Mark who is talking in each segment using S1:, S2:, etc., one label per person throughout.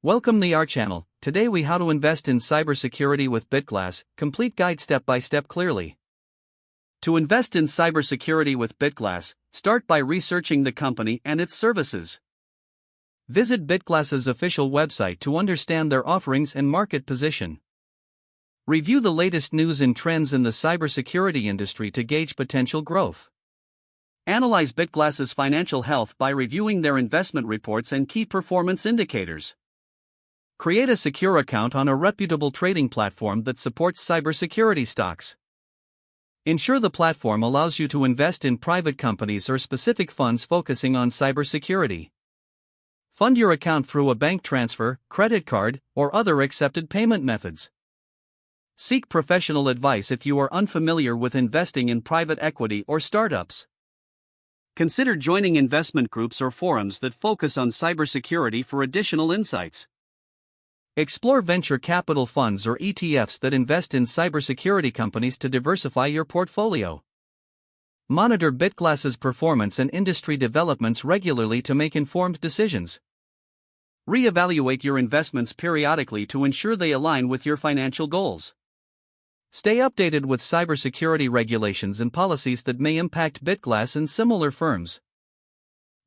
S1: Welcome to our channel. Today we how to invest in cybersecurity with Bitglass, complete guide step by step clearly. To invest in cybersecurity with Bitglass, start by researching the company and its services. Visit Bitglass's official website to understand their offerings and market position. Review the latest news and trends in the cybersecurity industry to gauge potential growth. Analyze Bitglass's financial health by reviewing their investment reports and key performance indicators. Create a secure account on a reputable trading platform that supports cybersecurity stocks. Ensure the platform allows you to invest in private companies or specific funds focusing on cybersecurity. Fund your account through a bank transfer, credit card, or other accepted payment methods. Seek professional advice if you are unfamiliar with investing in private equity or startups. Consider joining investment groups or forums that focus on cybersecurity for additional insights. Explore venture capital funds or ETFs that invest in cybersecurity companies to diversify your portfolio. Monitor Bitglass's performance and industry developments regularly to make informed decisions. Re-evaluate your investments periodically to ensure they align with your financial goals. Stay updated with cybersecurity regulations and policies that may impact Bitglass and similar firms.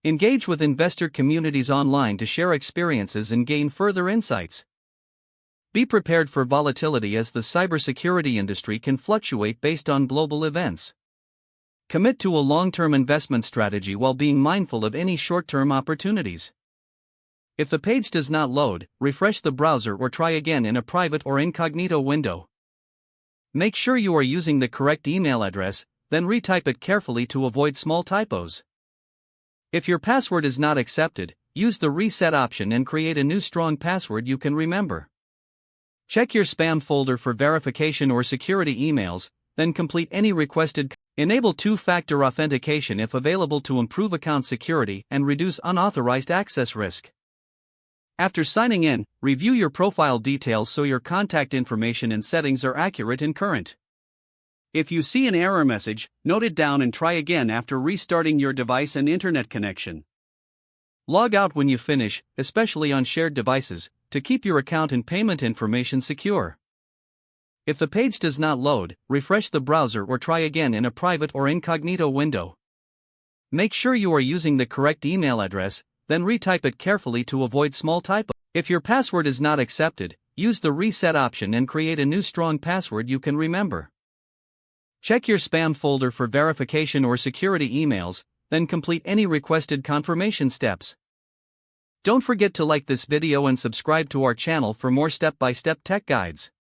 S1: Engage with investor communities online to share experiences and gain further insights. Be prepared for volatility as the cybersecurity industry can fluctuate based on global events. Commit to a long-term investment strategy while being mindful of any short-term opportunities. If the page does not load, refresh the browser or try again in a private or incognito window. Make sure you are using the correct email address, then retype it carefully to avoid small typos. If your password is not accepted, use the reset option and create a new strong password you can remember. Check your spam folder for verification or security emails, then complete any requested. Enable two-factor authentication if available to improve account security and reduce unauthorized access risk. After signing in, review your profile details so your contact information and settings are accurate and current. If you see an error message, note it down and try again after restarting your device and internet connection. Log out when you finish, especially on shared devices, to keep your account and payment information secure. If the page does not load, refresh the browser or try again in a private or incognito window. Make sure you are using the correct email address, then retype it carefully to avoid small typos. If your password is not accepted, use the reset option and create a new strong password you can remember. Check your spam folder for verification or security emails, then complete any requested confirmation steps. Don't forget to like this video and subscribe to our channel for more step-by-step tech guides.